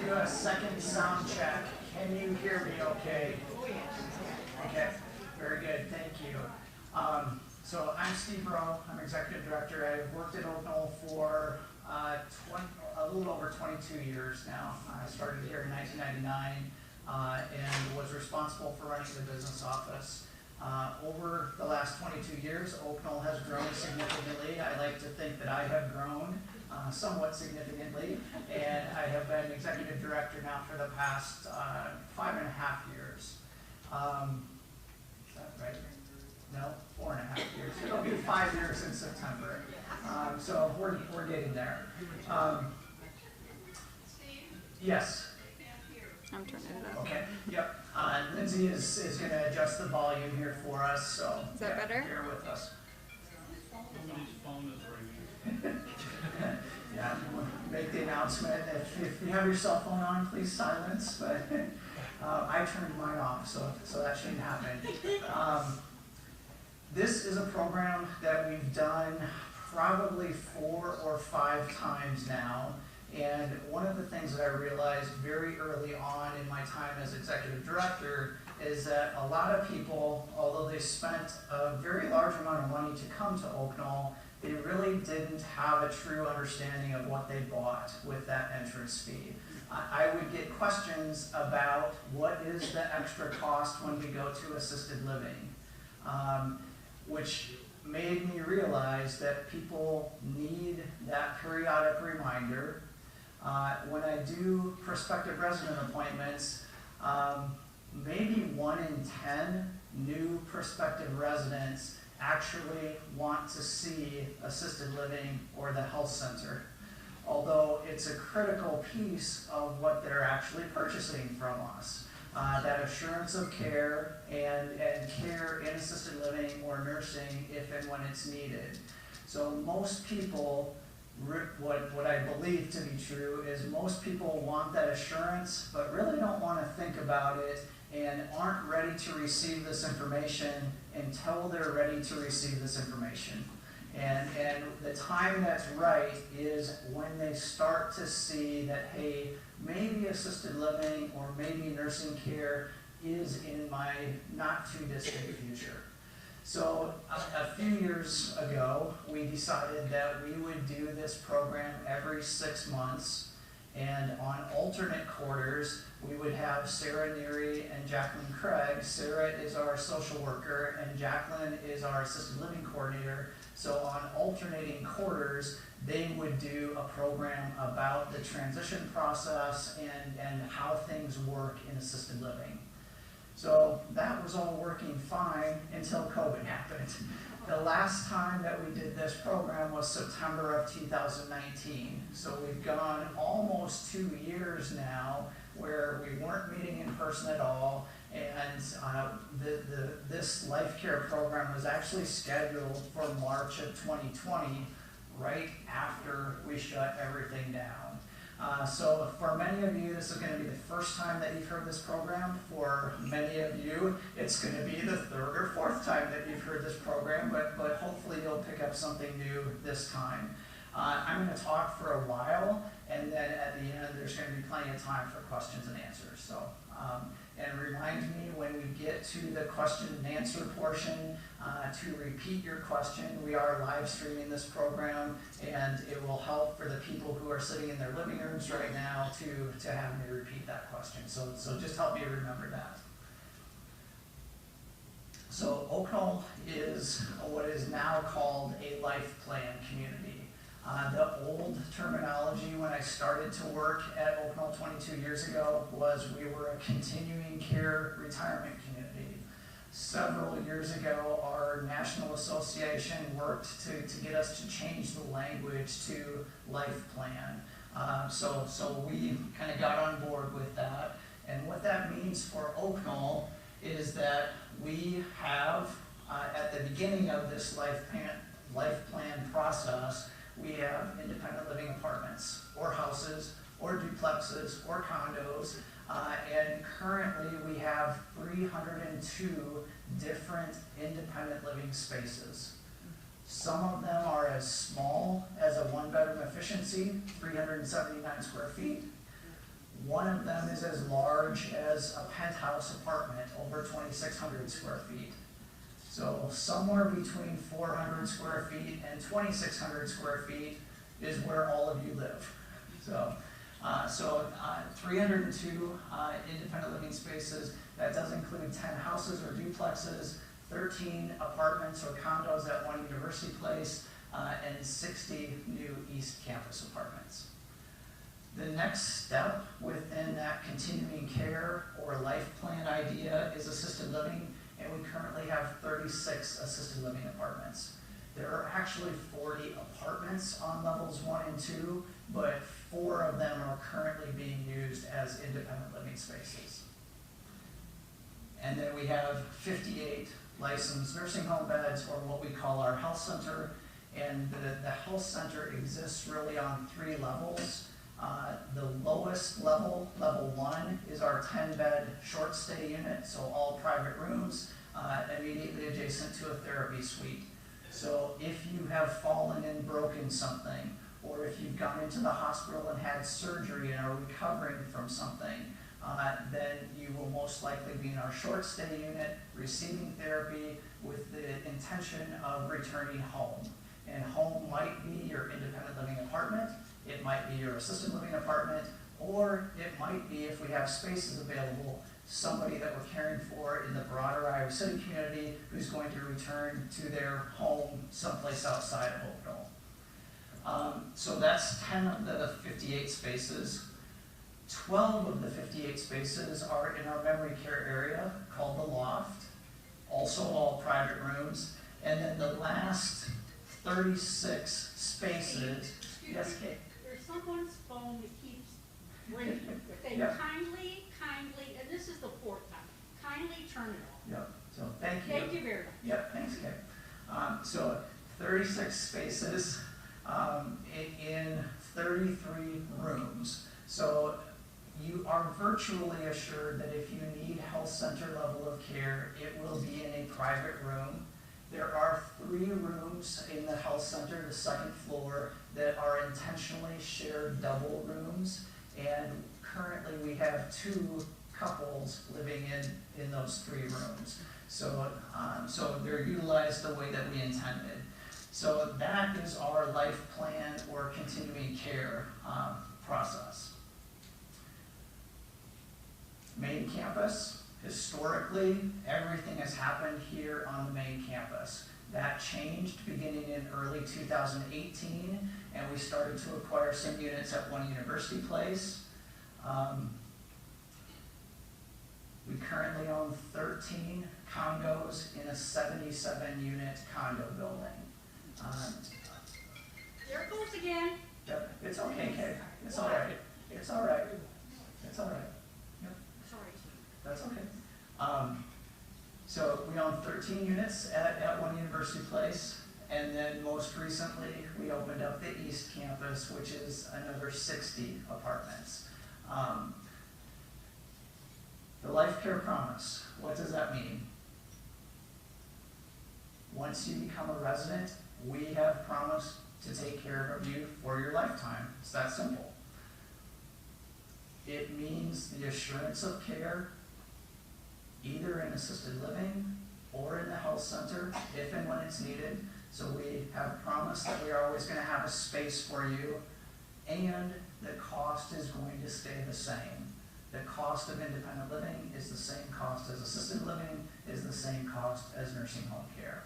do a second sound check. Can you hear me okay? Okay, very good, thank you. So I'm Steve Rowe, I'm Executive Director. I've worked at Oaknoll for a little over 22 years now. I started here in 1999 and was responsible for running the business office. Over the last 22 years, Oaknoll has grown significantly. I like to think that I have grown somewhat significantly, and I have been Executive Director now for the past 5.5 years. Is that right? No, 4.5 years. It'll be 5 years in September. So we're getting there. Yes. I'm turning it up. Okay. Yep. Lindsay is going to adjust the volume here for us. So is that better? Bear with us. Somebody's phone is ringing. Yeah. Make the announcement. If you have your cell phone on, please silence. But I turned mine off, so that shouldn't happen. This is a program that we've done probably 4 or 5 times now. And one of the things that I realized very early on in my time as Executive Director is that a lot of people, although they spent a very large amount of money to come to Oaknoll, they really didn't have a true understanding of what they bought with that entrance fee. I would get questions about what is the extra cost when we go to assisted living, which made me realize that people need that periodic reminder. When I do prospective resident appointments, maybe 1 in 10 new prospective residents actually want to see assisted living or the health center, although it's a critical piece of what they're actually purchasing from us. That assurance of care and care in assisted living or nursing if and when it's needed. So most people, what I believe to be true is most people want that assurance but really don't want to think about it and aren't ready to receive this information until they're ready to receive this information. And the time that's right is when they start to see that, hey, maybe assisted living or maybe nursing care is in my not too distant future. So a few years ago, we decided that we would do this program every 6 months, and on alternate quarters, we would have Sarah Neary and Jacqueline Craig. Sarah is our social worker, and Jacqueline is our assisted living coordinator. So on alternating quarters, they would do a program about the transition process and how things work in assisted living. So that was all working fine until COVID happened. The last time that we did this program was September of 2019. So we've gone almost 2 years now where we weren't meeting in person at all. And this Life Care program was actually scheduled for March of 2020, right after we shut everything down. So for many of you, this is going to be the first time that you've heard this program. For many of you, it's going to be the 3rd or 4th time that you've heard this program, but hopefully you'll pick up something new this time. I'm going to talk for a while, and then at the end, there's going to be plenty of time for questions and answers. So, and remind me when we get to the question and answer portion to repeat your question. We are live streaming this program, and it will help for the people who are sitting in their living rooms right now to have me repeat that question. So just help me remember that. So Oaknoll is what is now called a life plan community. The old terminology when I started to work at Oaknoll 22 years ago was we were a continuing care retirement community. Several years ago, our national association worked to get us to change the language to life plan. So we kind of got on board with that. And what that means for Oaknoll is that we have, at the beginning of this life plan process, we have independent living apartments, or houses, or duplexes, or condos, and currently we have 302 different independent living spaces. Some of them are as small as a 1-bedroom efficiency, 379 square feet. One of them is as large as a penthouse apartment, over 2,600 square feet. So somewhere between 400 square feet and 2,600 square feet is where all of you live. So 302 independent living spaces. That does include 10 houses or duplexes, 13 apartments or condos at One University Place, and 60 new East Campus apartments. The next step within that continuing care or life plan idea is assisted living, and we currently have 36 assisted living apartments. There are actually 40 apartments on levels 1 and 2, but 4 of them are currently being used as independent living spaces. And then we have 58 licensed nursing home beds, or what we call our health center. And the health center exists really on 3 levels. The lowest level, level 1, is our 10-bed short stay unit, so all private rooms, immediately adjacent to a therapy suite. So if you have fallen and broken something, or if you've gone into the hospital and had surgery and are recovering from something, then you will most likely be in our short stay unit receiving therapy with the intention of returning home. And home might be your independent living apartment, it might be your assisted living apartment, or it might be, if we have spaces available, somebody that we're caring for in the broader Iowa City community who's going to return to their home someplace outside of Oakville. So that's 10 of the 58 spaces. 12 of the 58 spaces are in our memory care area called the Loft, also all private rooms. And then the last 36 spaces. Yes, Kate? There's someone's phone that keeps ringing. Saying Yep. kindly, and this is the 4th time, kindly turn it off. Yep, so thank you. Thank you very much. Yep, thanks, Kate. So 36 spaces in 33 rooms. So you are virtually assured that if you need health center level of care, it will be in a private room. There are 3 rooms in the health center, the 2nd floor, that are intentionally shared double rooms. And currently we have 2 couples living in those 3 rooms. So they're utilized the way that we intended. So that is our life plan or continuing care process. Main campus, historically, everything has happened here on the main campus. That changed beginning in early 2018, and we started to acquire some units at One University Place. We currently own 13 condos in a 77-unit condo building. There it goes again. Yep, it's okay, Kate. It's all right. It's all right. It's all right. Yep, Sorry. that's okay. So we own 13 units at One University Place, and then most recently we opened up the East Campus, which is another 60 apartments. The Life Care Promise, what does that mean? Once you become a resident, we have promised to take care of you for your lifetime. It's that simple. It means the assurance of care, either in assisted living or in the health center, if and when it's needed. So we have promised that we are always going to have a space for you, and the cost is going to stay the same. The cost of independent living is the same cost as assisted living, is the same cost as nursing home care.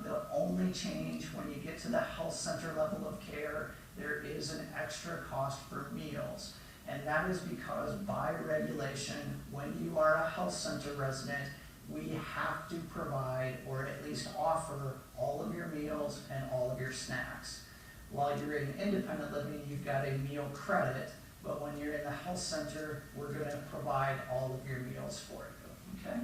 The only change when you get to the health center level of care, there is an extra cost for meals. And that is because by regulation, when you are a health center resident, we have to provide or at least offer all of your meals and all of your snacks. While you're in independent living, you've got a meal credit, but when you're in the health center, we're going to provide all of your meals for you, okay?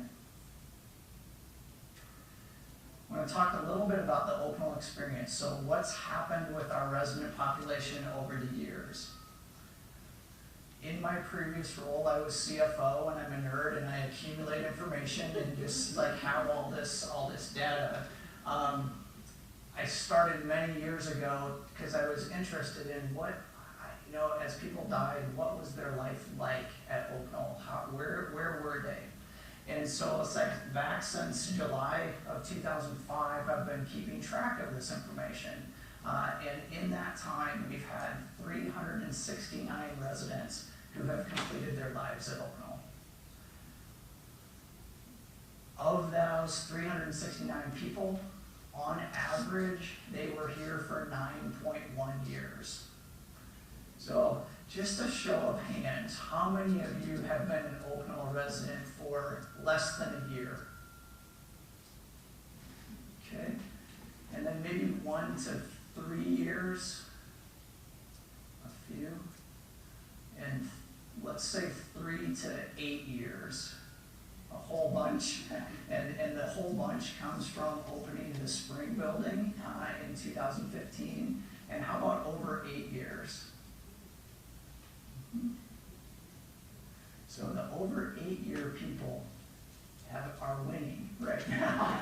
I'm going to talk a little bit about the Oakville experience. So what's happened with our resident population over the years? In my previous role, I was CFO, and I'm a nerd, and I accumulate information and just like have all this data. I started many years ago because I was interested in you know, as people died, what was their life like at Oak Knoll? Where were they? And so it's like back since July of 2005, I've been keeping track of this information. And in that time, we've had 369 residents who have completed their lives at Oak Knoll. Of those 369 people, on average, they were here for 9.1 years. So just a show of hands, how many of you have been an Oak Knoll resident for less than a year? Okay, and then maybe 1 to 3 years, a few, and let's say 3 to 8 years, a whole bunch, and the whole bunch comes from opening the Spring Building in 2015, and how about over 8 years? So the over 8-year people are winning right now.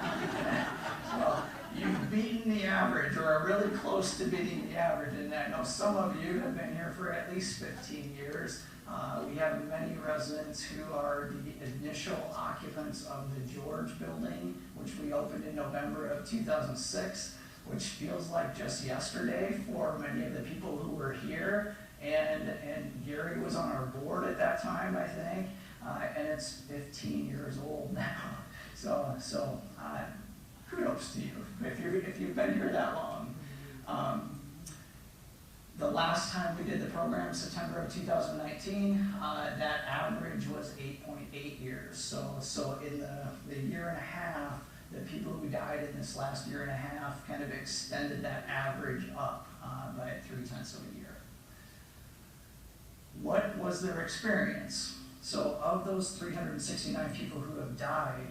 So you've beaten the average, or are really close to beating the average, and I know some of you have been here for at least 15 years. We have many residents who are the initial occupants of the George Building, which we opened in November of 2006, which feels like just yesterday for many of the people who were here. And Gary was on our board at that time, I think, and it's 15 years old now. So kudos to you if you've been here that long. The last time we did the program, September of 2019, that average was 8.8 years. So in the year and a half, the people who died in this last year and a half kind of extended that average up by 0.3 of a year. What was their experience? So of those 369 people who have died,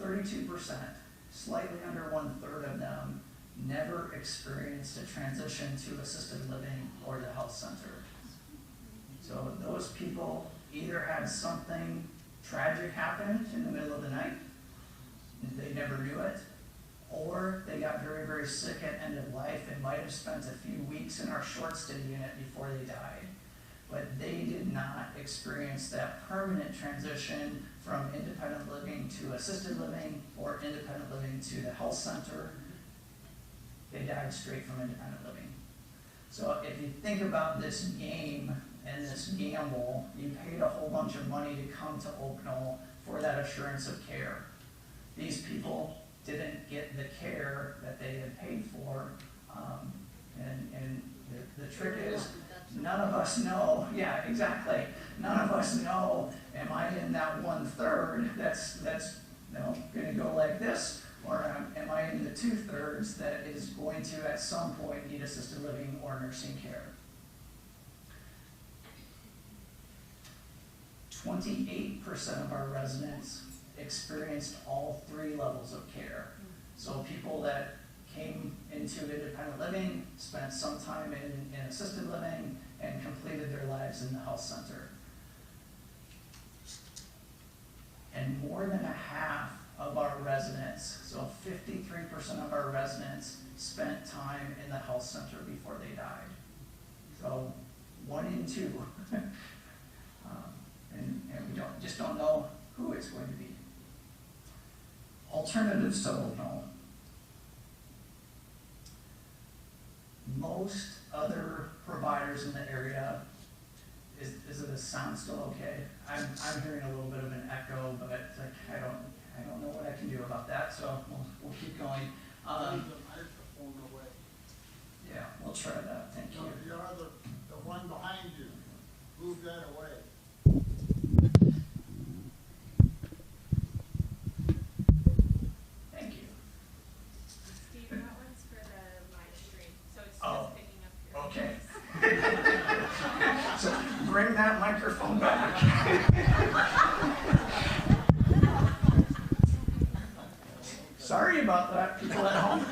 32%, slightly under 1/3 of them, never experienced a transition to assisted living or the health center. So those people either had something tragic happen in the middle of the night, they never knew it, or they got very, very sick at end of life and might have spent a few weeks in our short stay unit before they died. But they did not experience that permanent transition from independent living to assisted living or independent living to the health center. They died straight from independent living. So if you think about this game and this gamble, you paid a whole bunch of money to come to Oak Knoll for that assurance of care. These people didn't get the care that they had paid for, and the trick is, none of us know, yeah, exactly, none of us know, am I in that 1/3 that's gonna go like this, or am I in the 2/3 that is going to at some point need assisted living or nursing care? 28% of our residents experienced all 3 levels of care. So people that came into independent living, spent some time in assisted living, and completed their lives in the health center. And more than a half of our residents, so 53% of our residents, spent time in the health center before they died. So 1 in 2. And we just don't know who it's going to be. Alternatives to Oak Knoll. Most other providers in the area, is the sound still okay? I'm hearing a little bit of an echo, but like I don't know what I can do about that, so we'll keep going. Move the microphone away. Yeah, we'll try that. Thank you. Your other, the one behind you, move that away. Thank you. Steve, that one's for the live stream, so it's Oh, just picking up your okay. So bring that microphone back. Sorry about that, people at home.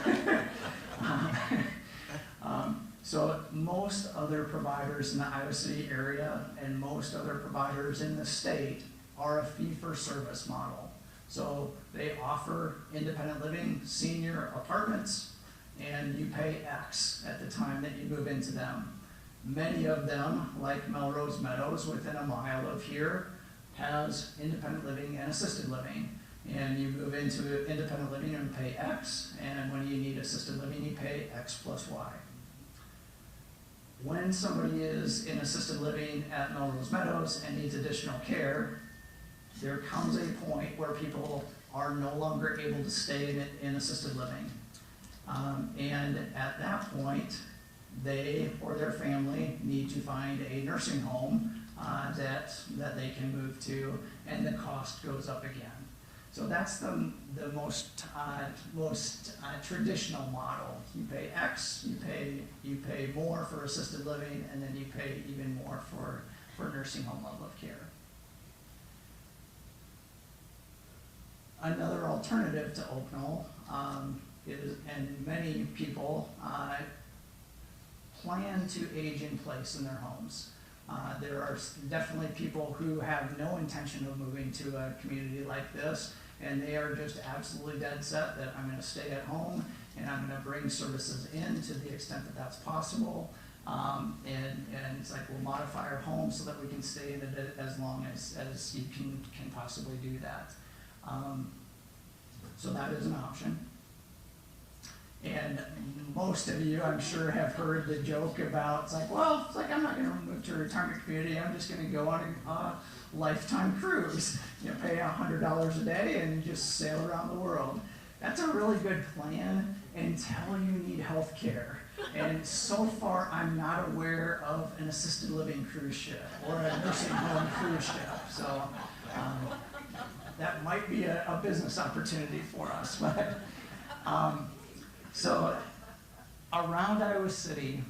So most other providers in the Iowa City area and most other providers in the state are a fee-for-service model. So they offer independent living, senior apartments, and you pay X at the time that you move into them. Many of them, like Melrose Meadows, within a mile of here, has independent living and assisted living. And you move into independent living and pay X, and when you need assisted living, you pay X plus Y. When somebody is in assisted living at Melrose Meadows and needs additional care, there comes a point where people are no longer able to stay in assisted living. And at that point, they or their family need to find a nursing home that they can move to, and the cost goes up again. So that's the most traditional model. You pay X, you pay more for assisted living, and then you pay even more for nursing home level of care. Another alternative to Oak Knoll is, and many people plan to age in place in their homes. There are definitely people who have no intention of moving to a community like this, and they are just absolutely dead set that I'm going to stay at home and I'm going to bring services in to the extent that that's possible. And it's like, we'll modify our home so that we can stay in it as long as you can possibly do that. So that is an option. And most of you, I'm sure, have heard the joke about, it's like, well, it's like, I'm not going to move to a retirement community, I'm just going to go on a lifetime cruise. You know, pay $100 a day and just sail around the world. That's a really good plan until you need health care. And so far, I'm not aware of an assisted living cruise ship or a nursing home cruise ship. So that might be a business opportunity for us. But so around Iowa City,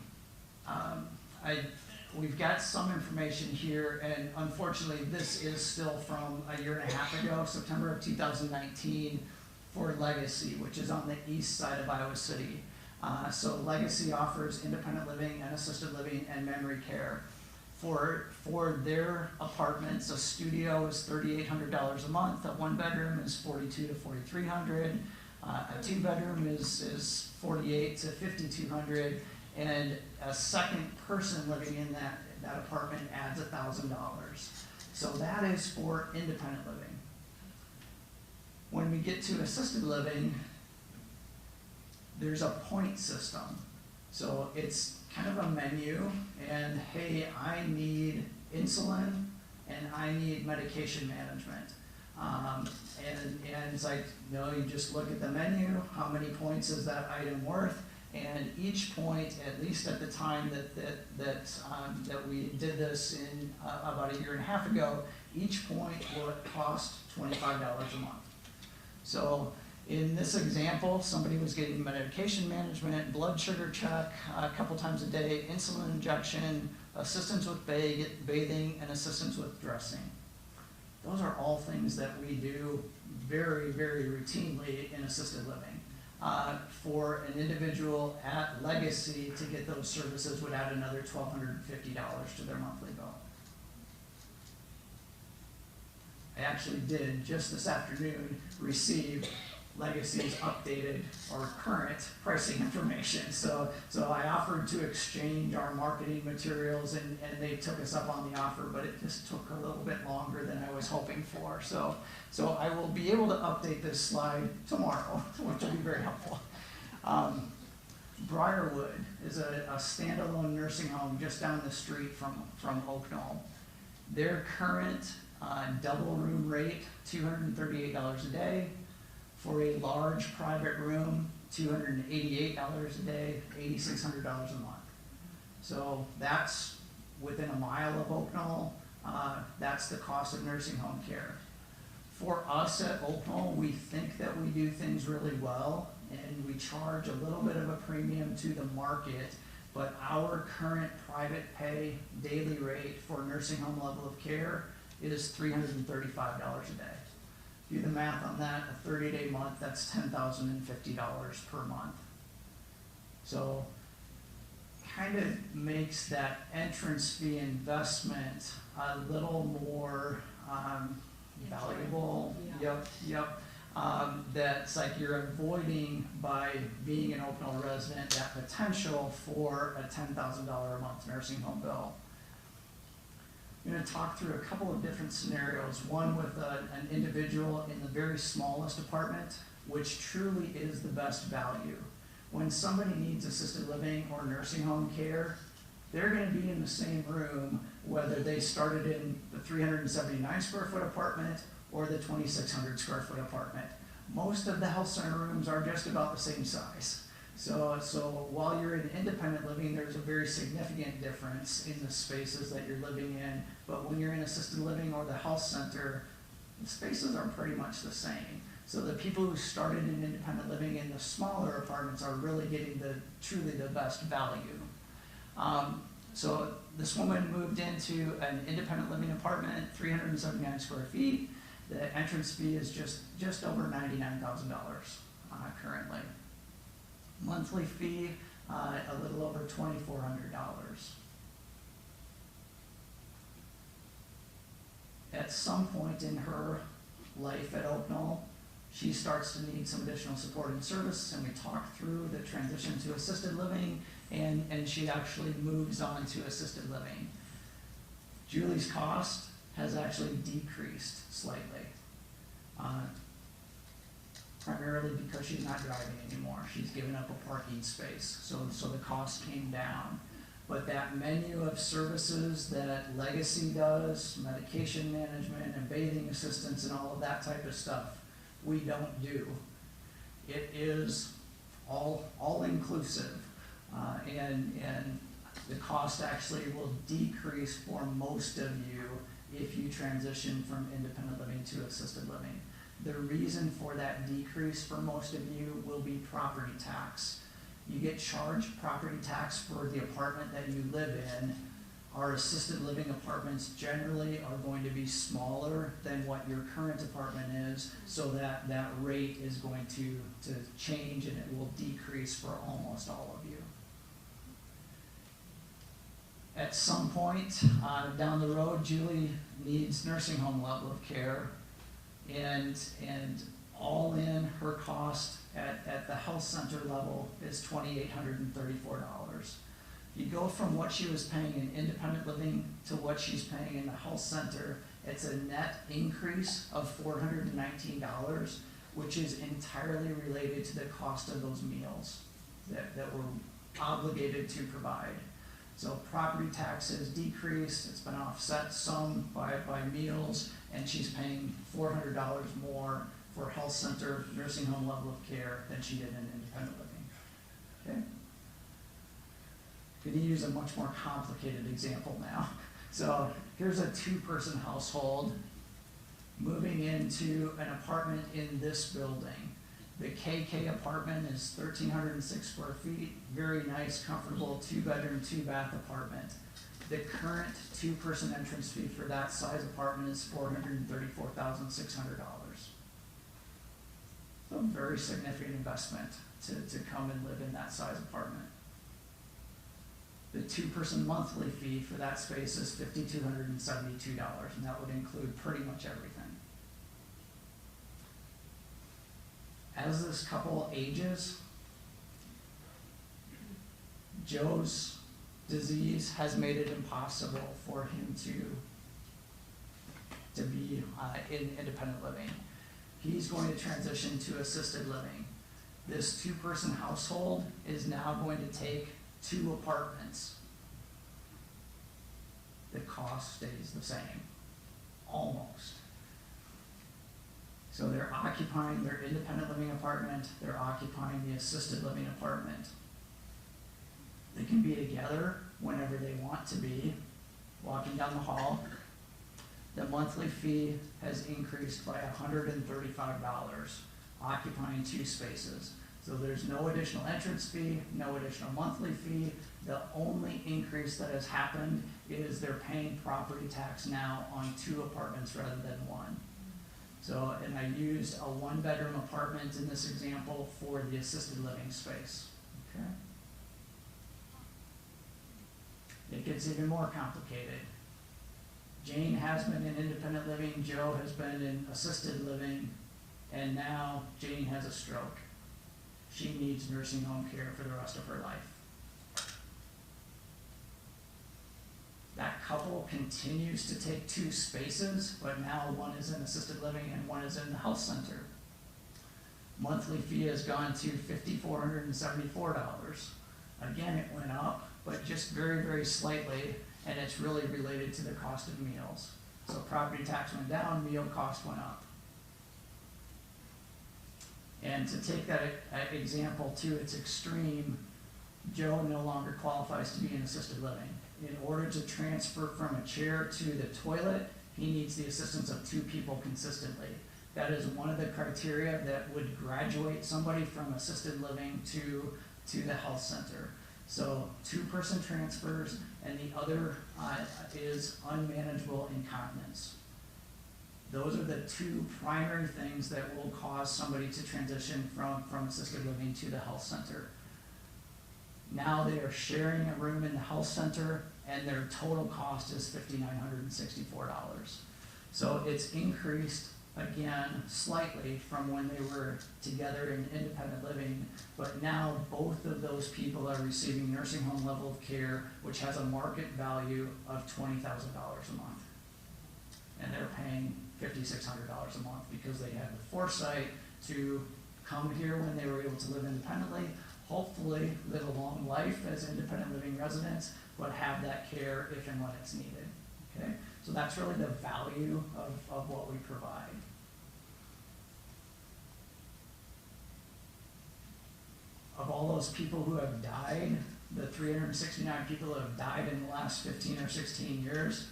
we've got some information here, and unfortunately this is still from a year and a half ago, September of 2019, for Legacy, which is on the east side of Iowa City. So Legacy offers independent living and assisted living and memory care. For their apartments, a studio is $3,800 a month, a one bedroom is $4,200 to $4,300, a two bedroom is $4,800 to $5,200, and a second person living in that apartment adds $1,000. So that is for independent living. When we get to assisted living, there's a point system. So it's kind of a menu, and hey, I need insulin and I need medication management. And it's like, no, you just look at the menu, how many points is that item worth, and each point, at least at the time that we did this in about a year and a half ago, each point would cost $25 a month. So in this example, somebody was getting medication management, blood sugar check a couple times a day, insulin injection, assistance with bathing, and assistance with dressing. Those are all things that we do very, very routinely in assisted living. For an individual at Legacy to get those services would add another $1,250 to their monthly bill. I actually did, just this afternoon, receive Legacy's updated or current pricing information. So I offered to exchange our marketing materials, and they took us up on the offer, but it just took a little bit longer than I was hoping for. So I will be able to update this slide tomorrow, which will be very helpful. Briarwood is a standalone nursing home just down the street from Oak Knoll. Their current double room rate, $238 a day. For a large private room, $288 a day, $8,600 a month. So that's within a mile of Oak Knoll. That's the cost of nursing home care. For us at Oak Knoll, we think that we do things really well, and we charge a little bit of a premium to the market, but our current private pay daily rate for nursing home level of care is $335 a day. Do the math on that, a 30-day month, that's $10,050 per month. So kind of makes that entrance fee investment a little more valuable. Yep. that's like you're avoiding by being an Oakville resident that potential for a $10,000 a month nursing home bill. I'm going to talk through a couple of different scenarios. One with an individual in the very smallest apartment, which truly is the best value. When somebody needs assisted living or nursing home care, they're going to be in the same room whether they started in the 379 square foot apartment or the 2,600 square foot apartment. Most of the health center rooms are just about the same size. So while you're in independent living, there's a very significant difference in the spaces that you're living in. But when you're in assisted living or the health center, the spaces are pretty much the same. So the people who started in independent living in the smaller apartments are really getting truly the best value. So this woman moved into an independent living apartment, 379 square feet. The entrance fee is just over $99,000 currently. Monthly fee, a little over $2,400. At some point in her life at Oak Knoll, she starts to need some additional support and service, and we talk through the transition to assisted living, and she actually moves on to assisted living. Julie's cost has actually decreased slightly, primarily because she's not driving anymore. She's given up a parking space, so the cost came down. But that menu of services that Legacy does, medication management and bathing assistance and all of that type of stuff, we don't do. It is all inclusive, and the cost actually will decrease for most of you if you transition from independent living to assisted living. The reason for that decrease for most of you will be property tax. You get charged property tax for the apartment that you live in. Our assisted living apartments generally are going to be smaller than what your current apartment is, so that rate is going to change, and it will decrease for almost all of you. At some point down the road, Julie needs nursing home level of care, and all in her cost at the health center level is $2,834. You go from what she was paying in independent living to what she's paying in the health center, it's a net increase of $419, which is entirely related to the cost of those meals that we're obligated to provide. So property taxes decreased, it's been offset some by meals, and she's paying $400 more for health center, nursing home level of care than she did in independent living. Okay? I'm going to use a much more complicated example now. So here's a 2-person household moving into an apartment in this building. The KK apartment is 1,306 square feet, very nice, comfortable 2-bedroom, 2-bath apartment. The current 2-person entrance fee for that size apartment is $434,600. So a very significant investment to come and live in that size apartment. The 2-person monthly fee for that space is $5,272, and that would include pretty much everything. As this couple ages, Joe's disease has made it impossible for him to be in independent living. He's going to transition to assisted living. This 2-person household is now going to take 2 apartments. The cost stays the same, almost. So they're occupying their independent living apartment, they're occupying the assisted living apartment. They can be together whenever they want to be, walking down the hall. The monthly fee has increased by $135, occupying 2 spaces. So there's no additional entrance fee, no additional monthly fee. The only increase that has happened is they're paying property tax now on 2 apartments rather than 1. So, and I used a 1-bedroom apartment in this example for the assisted living space. Okay. It gets even more complicated. Jane has been in independent living, Joe has been in assisted living. and now Jane has a stroke. She needs nursing home care for the rest of her life. That couple continues to take 2 spaces, but now one is in assisted living and one is in the health center. Monthly fee has gone to $5,474. Again, it went up, but just very, very slightly, and it's really related to the cost of meals. So property tax went down, meal cost went up. And to take that example to its extreme, Joe no longer qualifies to be in assisted living. In order to transfer from a chair to the toilet, he needs the assistance of 2 people consistently. That is one of the criteria that would graduate somebody from assisted living to the health center. So 2-person transfers, and the other is unmanageable incontinence. Those are the 2 primary things that will cause somebody to transition from assisted living to the health center. Now they are sharing a room in the health center, and their total cost is $5,964. So it's increased again slightly from when they were together in independent living, but now both of those people are receiving nursing home level of care, which has a market value of $20,000 a month. And they're paying $5,600 a month because they had the foresight to come here when they were able to live independently, hopefully live a long life as independent living residents, but have that care if and when it's needed. Okay? So that's really the value of what we provide. Of all those people who have died, the 369 people who have died in the last 15 or 16 years,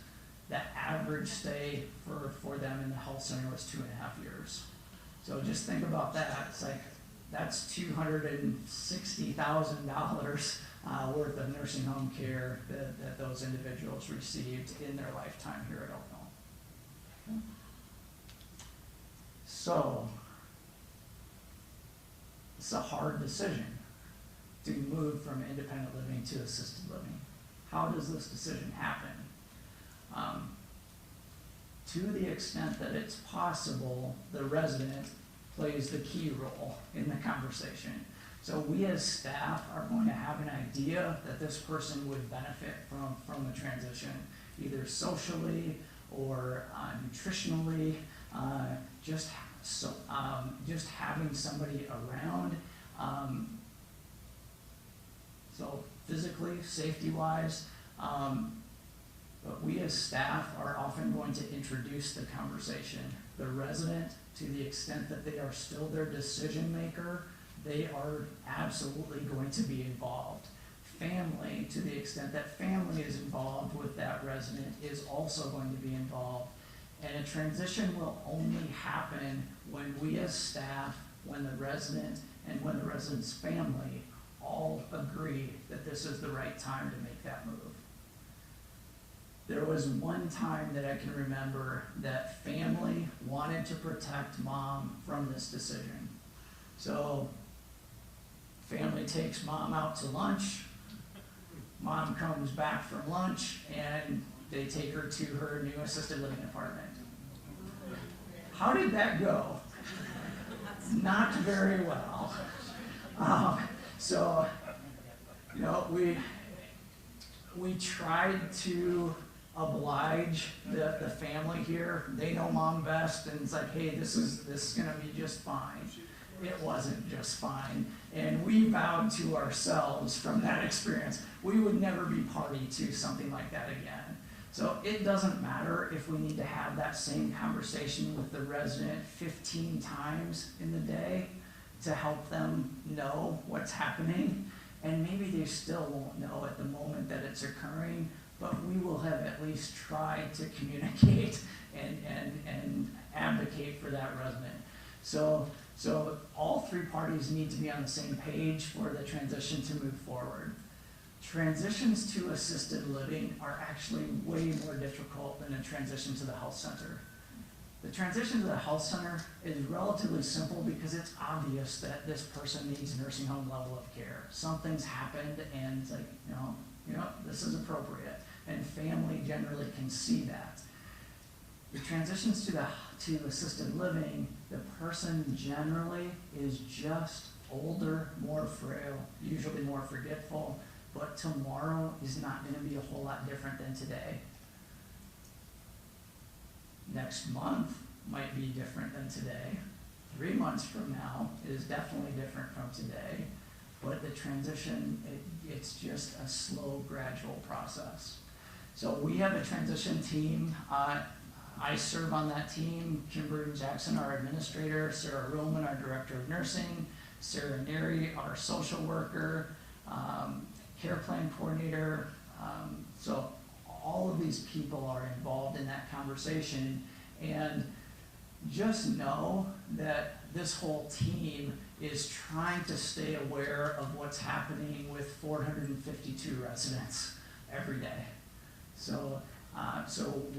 the average stay for them in the health center was 2.5 years. So just think about that. It's like, that's $260,000 worth of nursing home care that those individuals received in their lifetime here at Oakville. Okay. So, it's a hard decision to move from independent living to assisted living. How does this decision happen? To the extent that it's possible, the resident plays the key role in the conversation. So we as staff are going to have an idea that this person would benefit from the transition, either socially or nutritionally, just having somebody around. So physically, safety-wise, but we as staff are often going to introduce the conversation. The resident, to the extent that they are still their decision maker, they are absolutely going to be involved. Family, to the extent that family is involved with that resident, is also going to be involved. And a transition will only happen when we as staff, when the resident, and when the resident's family all agree that this is the right time to make that move. There was one time that I can remember that family wanted to protect mom from this decision. So family takes mom out to lunch. Mom comes back from lunch and they take her to her new assisted living apartment. How did that go? Not very well. So, you know, we tried to oblige the family here. They know mom best, and it's like, hey, this is gonna be just fine. It wasn't just fine, and we vowed to ourselves from that experience we would never be party to something like that again. So it doesn't matter if we need to have that same conversation with the resident 15 times in the day to help them know what's happening, and maybe they still won't know at the moment that it's occurring, but we will have at least tried to communicate and advocate for that resident. So all 3 parties need to be on the same page for the transition to move forward. Transitions to assisted living are actually way more difficult than a transition to the health center. The transition to the health center is relatively simple because it's obvious that this person needs nursing home level of care. Something's happened and it's like, you know, this is appropriate. And family generally can see that. The transitions to assisted living, the person generally is just older, more frail, usually more forgetful, but tomorrow is not going to be a whole lot different than today. Next month might be different than today. 3 months from now is definitely different from today, but the transition, it's just a slow, gradual process. So we have a transition team. I serve on that team. Kimberly Jackson, our administrator, Sarah Ruhlman, our director of nursing, Sarah Neary, our social worker, care plan coordinator. So all of these people are involved in that conversation, and just know that this whole team is trying to stay aware of what's happening with 452 residents every day. So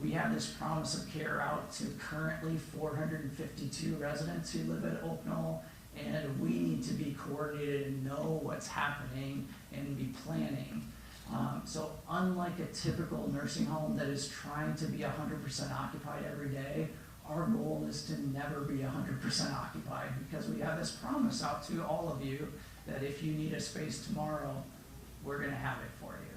we have this promise of care out to currently 452 residents who live at Oak Knoll, and we need to be coordinated and know what's happening and be planning. So unlike a typical nursing home that is trying to be 100% occupied every day, our goal is to never be 100% occupied, because we have this promise out to all of you that if you need a space tomorrow, we're going to have it for you.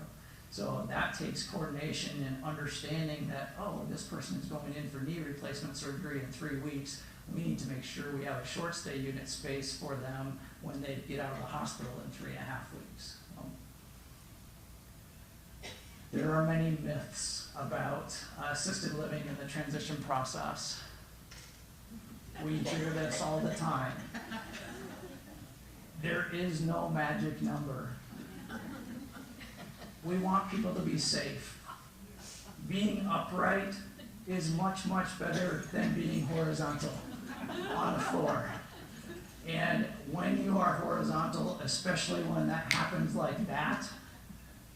So that takes coordination and understanding that, oh, this person is going in for knee replacement surgery in 3 weeks. We need to make sure we have a short stay unit space for them when they get out of the hospital in 3.5 weeks. There are many myths about assisted living and the transition process. We hear this all the time. There is no magic number. We want people to be safe. Being upright is much, much better than being horizontal on the floor. And when you are horizontal, especially when that happens like that,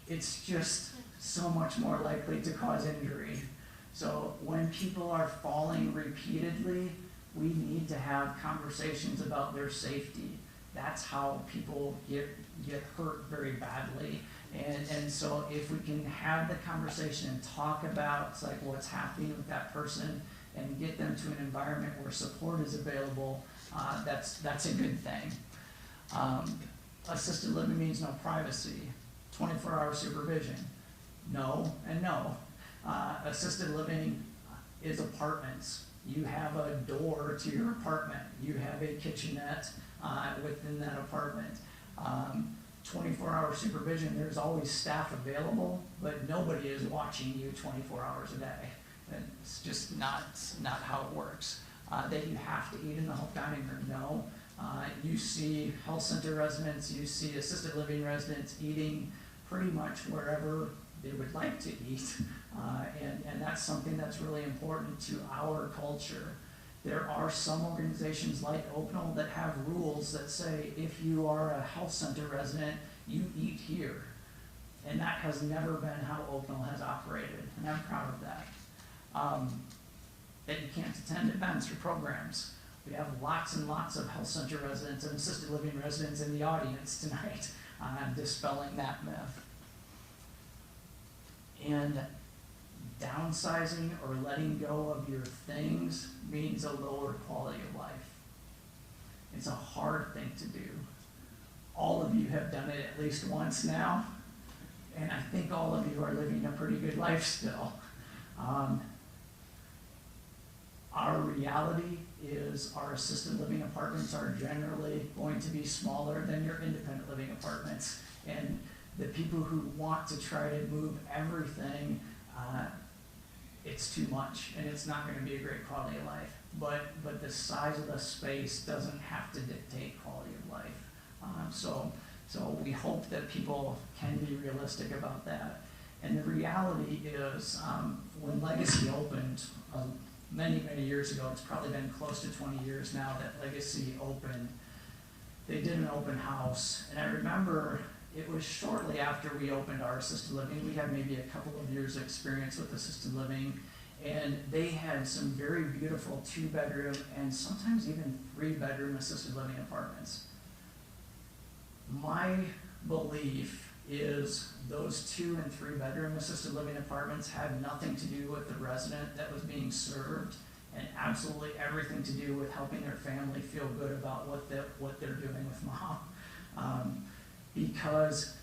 it's just so much more likely to cause injury. So when people are falling repeatedly, we need to have conversations about their safety. That's how people get hurt very badly. And so if we can have the conversation and talk about like what's happening with that person and get them to an environment where support is available, that's a good thing. Assisted living means no privacy, 24-hour supervision. No and no. Assisted living is apartments. You have a door to your apartment. You have a kitchenette within that apartment. 24-hour supervision, there's always staff available, but nobody is watching you 24 hours a day. It's just not how it works. That you have to eat in the dining room, no. You see health center residents, you see assisted living residents eating pretty much wherever they would like to eat, and that's something that's really important to our culture. There are some organizations like Oak Knoll that have rules that say if you are a health center resident, you eat here. And that has never been how Oak Knoll has operated, and I'm proud of that. That you can't attend events or programs. We have lots and lots of health center residents and assisted living residents in the audience tonight. I'm dispelling that myth. And downsizing or letting go of your things means a lower quality of life. It's a hard thing to do. All of you have done it at least once now, and I think all of you are living a pretty good life still. Our reality is our assisted living apartments are generally going to be smaller than your independent living apartments, and the people who want to try to move everything, it's too much, and it's not going to be a great quality of life. But the size of the space doesn't have to dictate quality of life. So we hope that people can be realistic about that. And the reality is, when Legacy opened many, many years ago, it's probably been close to 20 years now that Legacy opened, they did an open house. And I remember it was shortly after we opened our assisted living. We had maybe a couple of years of experience with assisted living, and they had some very beautiful 2-bedroom and sometimes even 3-bedroom assisted living apartments. My belief is those 2 and 3 bedroom assisted living apartments had nothing to do with the resident that was being served, and absolutely everything to do with helping their family feel good about what they're doing with mom. Because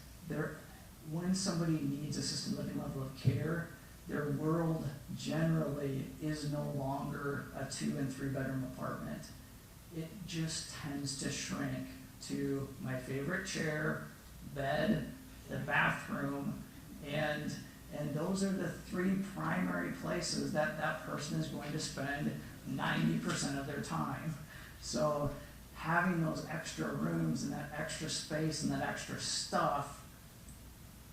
when somebody needs assisted living level of care, their world generally is no longer a 2 and 3 bedroom apartment. It just tends to shrink to my favorite chair, bed, the bathroom, and those are the 3 primary places that that person is going to spend 90% of their time. So having those extra rooms and that extra space and that extra stuff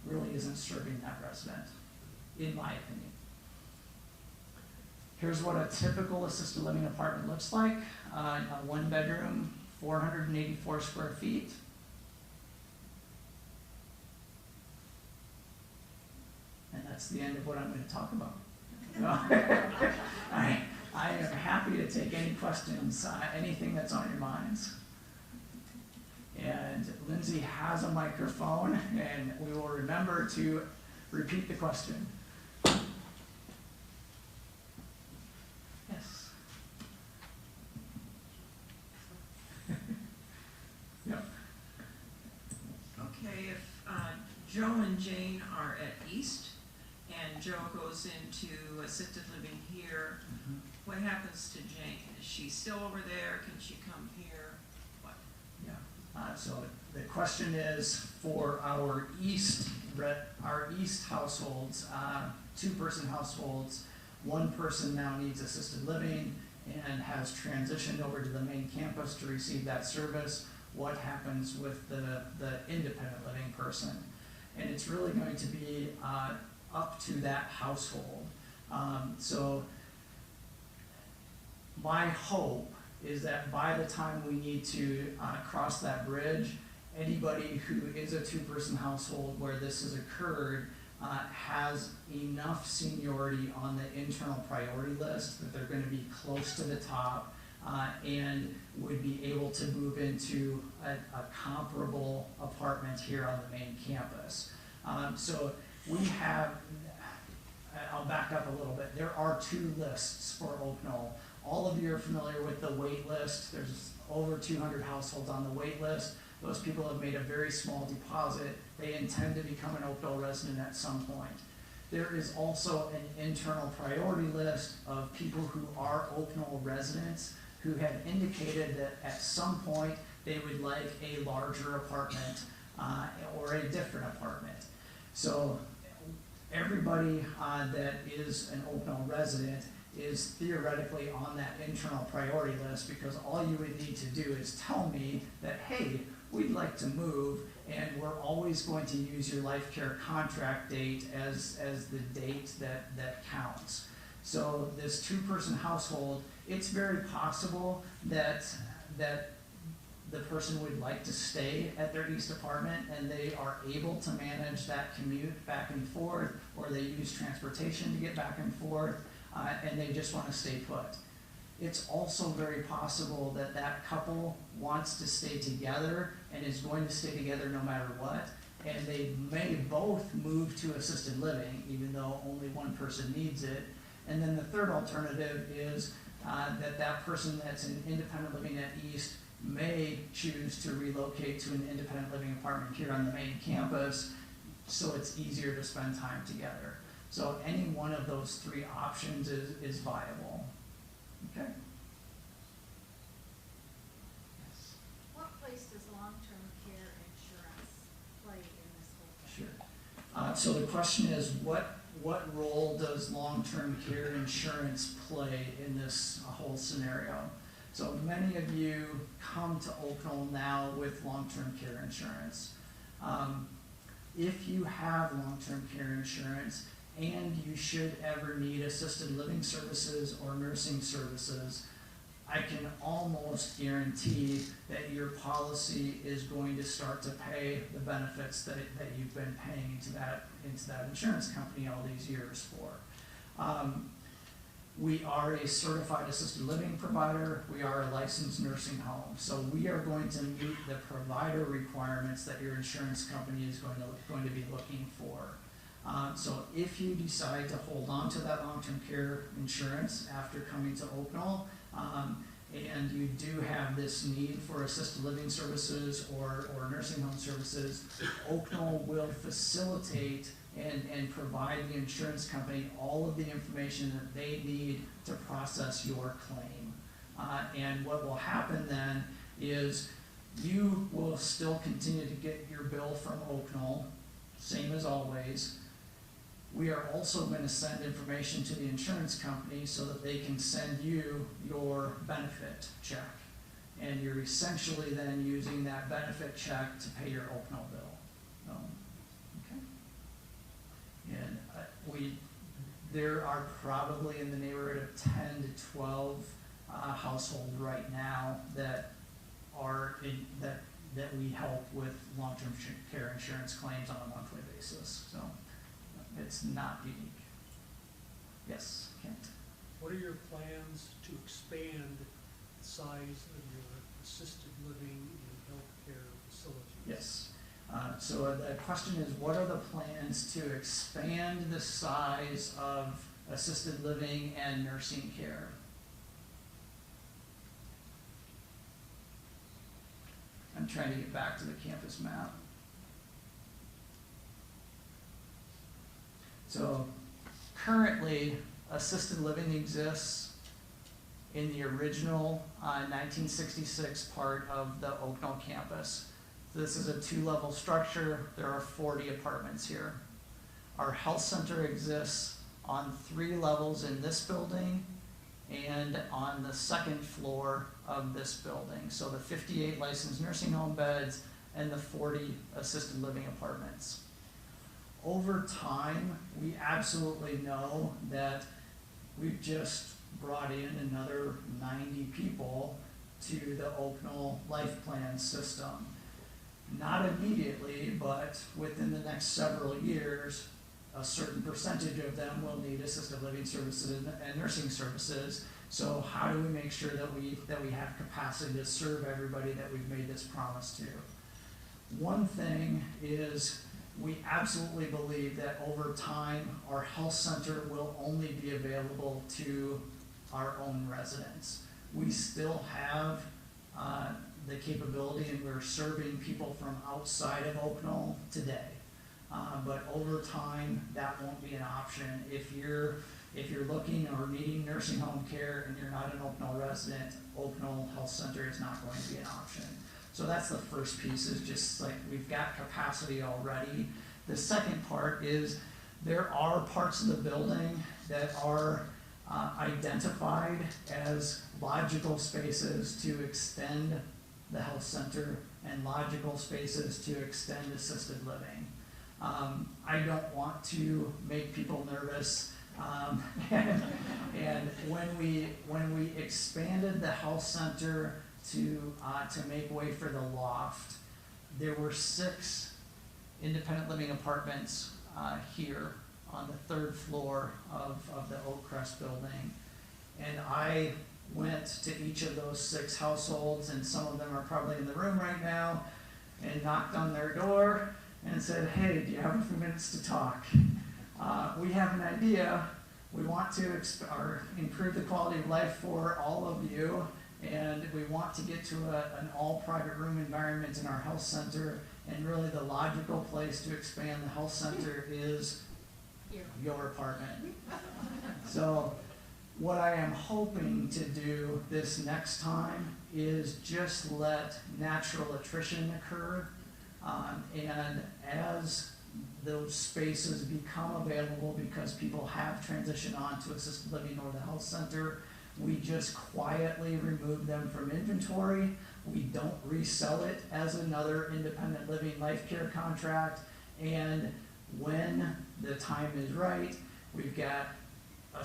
really isn't serving that resident, in my opinion. Here's what a typical assisted living apartment looks like. A 1 bedroom, 484 square feet. And that's the end of what I'm going to talk about. I am happy to take any questions, anything that's on your minds. And Lindsay has a microphone, and we will remember to repeat the question. Yes. Yep. Okay, if Joe and Jane are at East, and Joe goes into assisted living here, what happens to Jane? Is she still over there? Can she come here? What? Yeah. So the question is for our East households, 2-person households, 1 person now needs assisted living and has transitioned over to the main campus to receive that service. What happens with the independent living person? And it's really going to be up to that household. So my hope is that by the time we need to cross that bridge, anybody who is a 2-person household where this has occurred has enough seniority on the internal priority list that they're going to be close to the top and would be able to move into a comparable apartment here on the main campus. So we have, I'll back up a little bit, there are 2 lists for Oak Knoll. All of you are familiar with the wait list. There's over 200 households on the wait list. Those people have made a very small deposit. They intend to become an Oak Knoll resident at some point. There is also an internal priority list of people who are Oak Knoll residents who have indicated that at some point they would like a larger apartment or a different apartment. So everybody that is an Oak Knoll resident is theoretically on that internal priority list, because all you would need to do is tell me that, hey, we'd like to move, and we're always going to use your life care contract date as the date that counts. So this 2-person household, it's very possible that the person would like to stay at their East apartment and they are able to manage that commute back and forth, or they use transportation to get back and forth, and they just want to stay put. It's also very possible that that couple wants to stay together and is going to stay together no matter what, and they may both move to assisted living even though only 1 person needs it. And then the third alternative is that person that's in independent living at East may choose to relocate to an independent living apartment here on the main campus, so it's easier to spend time together. So any one of those 3 options is viable. Okay? Yes. What place does long-term care insurance play in this whole thing? Sure. So the question is, what role does long-term care insurance play in this whole scenario? So many of you come to Oak Knoll now with long-term care insurance. If you have long-term care insurance and you should ever need assisted living services or nursing services, I can almost guarantee that your policy is going to start to pay the benefits that you've been paying into that insurance company all these years for. we are a certified assisted living provider, we are a licensed nursing home. So we are going to meet the provider requirements that your insurance company is going to be looking for. So if you decide to hold on to that long-term care insurance after coming to Oaknall, and you do have this need for assisted living services or nursing home services, Oaknall will facilitate and provide the insurance company all of the information that they need to process your claim. And what will happen then is you will still continue to get your bill from Oaknall, same as always. We are also going to send information to the insurance company so that they can send you your benefit check. And you're essentially then using that benefit check to pay your Oaknall bill. Okay. And there are probably in the neighborhood of 10 to 12 households right now that that we help with long-term care insurance claims on a monthly basis. So it's not unique. Yes, Kent? What are your plans to expand the size of your assisted living and healthcare facilities? Yes. So the question is, what are the plans to expand the size of assisted living and nursing care? I'm trying to get back to the campus map. So currently, assisted living exists in the original 1966 part of the Oaknall campus. This is a 2-level structure. There are 40 apartments here. Our health center exists on 3 levels in this building and on the 2nd floor of this building. So the 58 licensed nursing home beds and the 40 assisted living apartments. Over time, we absolutely know that we've just brought in another 90 people to the Oaknall Life Plan system. Not immediately, but within the next several years, a certain percentage of them will need assisted living services and nursing services. So how do we make sure that we have capacity to serve everybody that we've made this promise to? One thing is, we absolutely believe that over time, our health center will only be available to our own residents. We still have the capability, and we're serving people from outside of Oaknall today. But over time, that won't be an option. If you're looking or needing nursing home care and you're not an Oaknall resident, Oaknall Health Center is not going to be an option. So that's the first piece, is just like we've got capacity already. The second part is there are parts of the building that are identified as logical spaces to extend the health center and logical spaces to extend assisted living. I don't want to make people nervous. And when we expanded the health center to make way for the loft, there were 6 independent living apartments here on the 3rd floor of the Oakcrest building. And I went to each of those 6 households, and some of them are probably in the room right now, and knocked on their door and said, hey, do you have a few minutes to talk? We have an idea. We want to improve the quality of life for all of you, and we want to get to an all-private room environment in our health center, and really the logical place to expand the health center is your apartment. So what I am hoping to do this next time is just let natural attrition occur, and as those spaces become available because people have transitioned on to assisted living or the health center, we just quietly remove them from inventory. We don't resell it as another independent living life care contract. And when the time is right, we've got a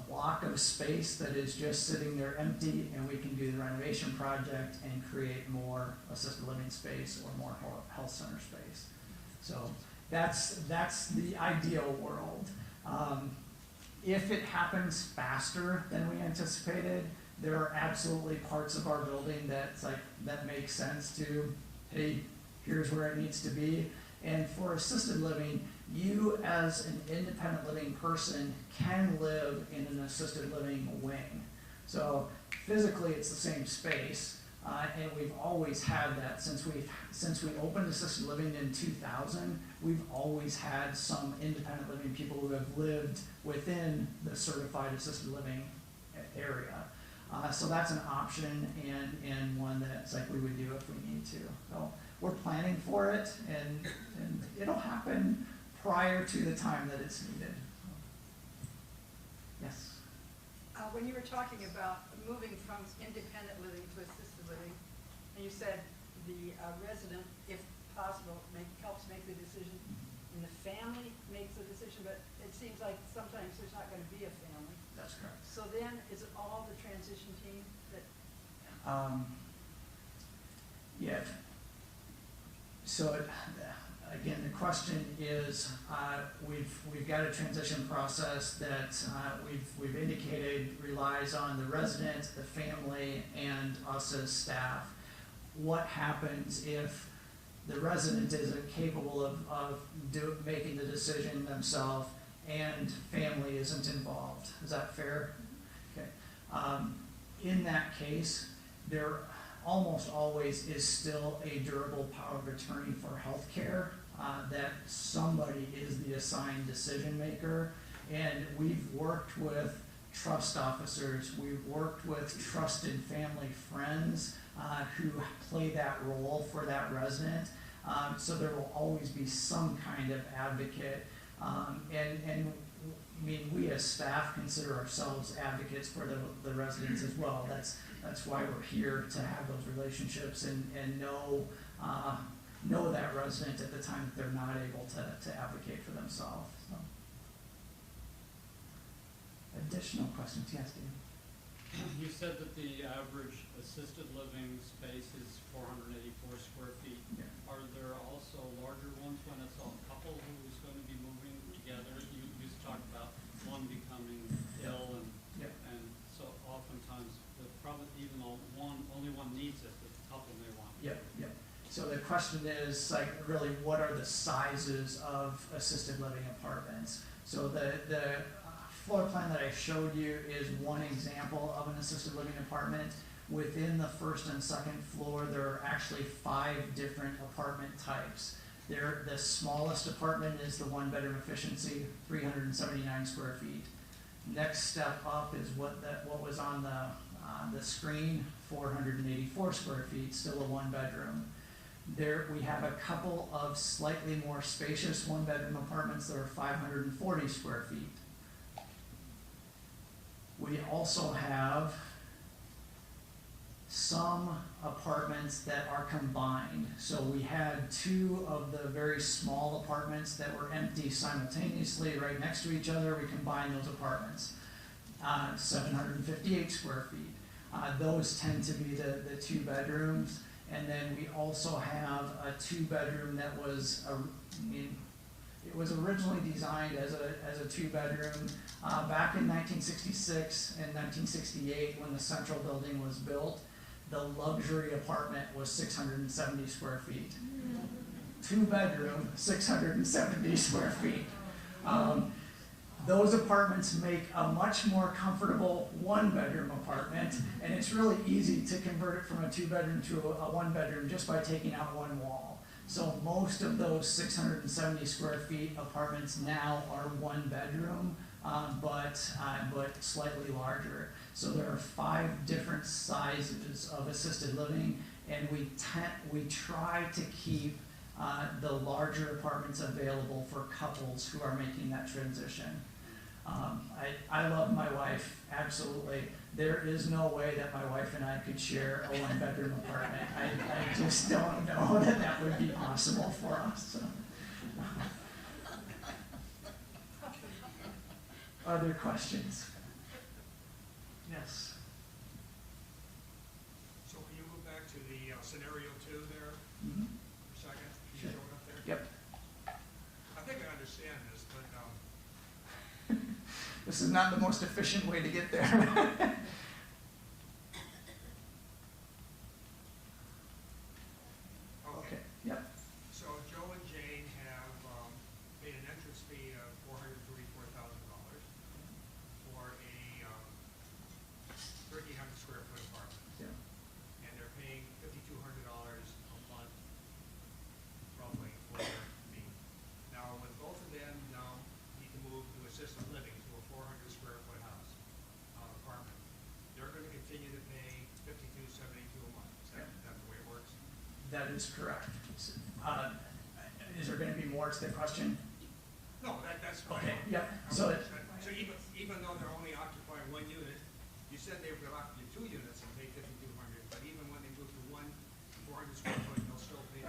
block of space that is just sitting there empty, and we can do the renovation project and create more assisted living space or more health center space. So that's the ideal world. if it happens faster than we anticipated, there are absolutely parts of our building that's like, that makes sense to, hey, here's where it needs to be. And for assisted living, you as an independent living person can live in an assisted living wing. So physically, it's the same space, and we've always had that since we opened assisted living in 2000. We've always had some independent living people who have lived within the certified assisted living area. So that's an option and one that's like we would do if we need to. So we're planning for it, and it'll happen prior to the time that it's needed. Yes. When you were talking about moving from independent living to assisted living, and you said the resident, if possible, helps make the decision, and the family makes the decision, but it seems like sometimes there's not going to be a family. That's correct. So then, is it all the transition team that? Yeah. So again, the question is, we've got a transition process that we've indicated relies on the resident, the family, and us as staff. What happens if the resident isn't capable of making the decision themselves and family isn't involved? Is that fair? Okay. In that case, there almost always is still a durable power of attorney for healthcare, that somebody is the assigned decision maker. And we've worked with trust officers, we've worked with trusted family friends who play that role for that resident. So there will always be some kind of advocate. And I mean, we as staff consider ourselves advocates for the residents as well. That's why we're here, to have those relationships and know that resident at the time that they're not able to advocate for themselves. So. Additional questions? Yes, Dan. You said that the average assisted living space is 484 square feet. Yeah. Are there also larger ones when it's a couple who's going to be moving together? You used to talk about one becoming ill, and so oftentimes, probably even though only one needs it, the couple may want it. Yep. So the question is, like, really, what are the sizes of assisted living apartments? So the floor plan that I showed you is one example of an assisted living apartment. Within the first and second floor, there are actually 5 different apartment types. The smallest apartment is the 1-bedroom efficiency, 379 square feet. Next step up is what was on the screen, 484 square feet, still a 1-bedroom. There we have a couple of slightly more spacious 1-bedroom apartments that are 540 square feet. We also have some apartments that are combined. So we had 2 of the very small apartments that were empty simultaneously right next to each other. We combined those apartments, 758 square feet. Those tend to be the 2 bedrooms. And then we also have a 2-bedroom that was, it was originally designed as a 2-bedroom back in 1966 and 1968 when the Central building was built. The luxury apartment was 670 square feet. 2-bedroom, 670 square feet. Those apartments make a much more comfortable 1-bedroom apartment, and it's really easy to convert it from a 2-bedroom to a 1-bedroom just by taking out one wall. So most of those 670 square feet apartments now are 1-bedroom, but slightly larger. So there are 5 different sizes of assisted living, and we try to keep the larger apartments available for couples who are making that transition. I love my wife, absolutely. There is no way that my wife and I could share a 1-bedroom apartment. I just don't know that would be possible for us. So. Other questions? Yes. So can you go back to the scenario 2 there Mm-hmm. for a second? Can Sure. you show it up there? Yep. I think I understand this, but this is not the most efficient way to get there. Okay, yep, So Joe and Jane have, paid an entrance fee of $434,000 for a, 1,300 square foot apartment. yeah, And they're paying $5,200 a month roughly for their fee. Now, when both of them now need to move to assisted living, to a 400 square foot house, apartment, they're gonna continue to pay $5,272 a month. Is that the way it works? that is correct. Is there gonna be more to the question? No, that's fine. Okay, yep, so it, So even though they're only occupying one unit, you said they were occupying 2 units and pay $5,200, but even when they move to one 400 square foot, they'll still pay.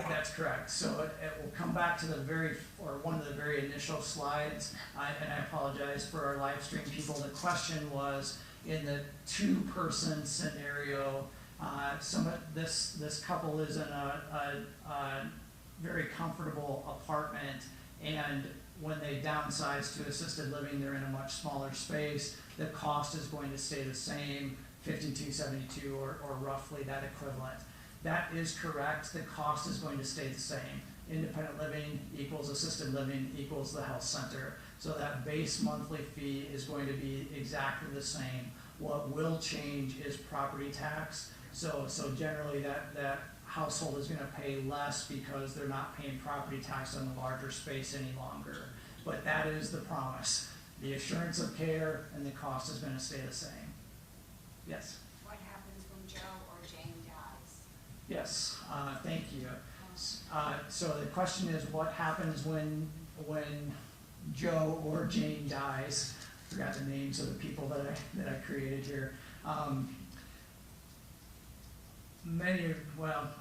that's correct. So it will come back to one of the very initial slides. And I apologize for our live stream people. The question was, in the 2-person scenario, this couple is in a very comfortable apartment, and when they downsize to assisted living, they're in a much smaller space. The cost is going to stay the same, $5,272 or roughly that equivalent. That is correct. The cost is going to stay the same. Independent living equals assisted living equals the health center. So that base monthly fee is going to be exactly the same. What will change is property tax. So generally that household is gonna pay less because they're not paying property tax on the larger space any longer. But that is the promise. The assurance of care and the cost is gonna stay the same. Yes, What happens when Joe or Jane dies? yes, thank you. So the question is, what happens when Joe or Jane dies? Forgot the names of the people that I created here.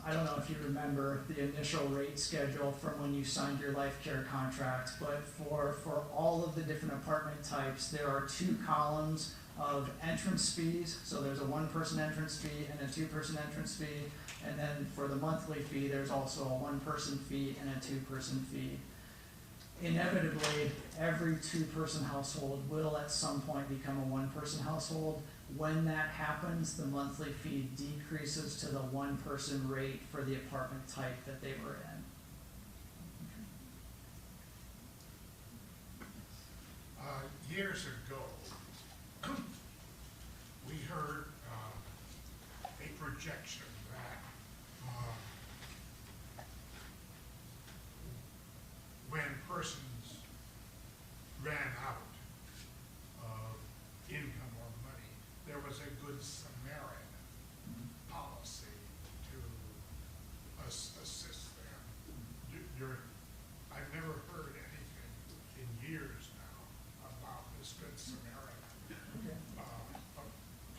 I don't know if you remember the initial rate schedule from when you signed your life care contract, but for all of the different apartment types, there are 2 columns of entrance fees. So there's a 1-person entrance fee and a 2-person entrance fee. And then for the monthly fee, there's also a 1-person fee and a 2-person fee. Inevitably, every 2-person household will at some point become a 1-person household. When that happens, the monthly fee decreases to the 1-person rate for the apartment type that they were in. Years ago, we heard a projection that when persons ran out of income or money, there was a good Samaritan policy to assist them. I've never heard anything in years now about this good Samaritan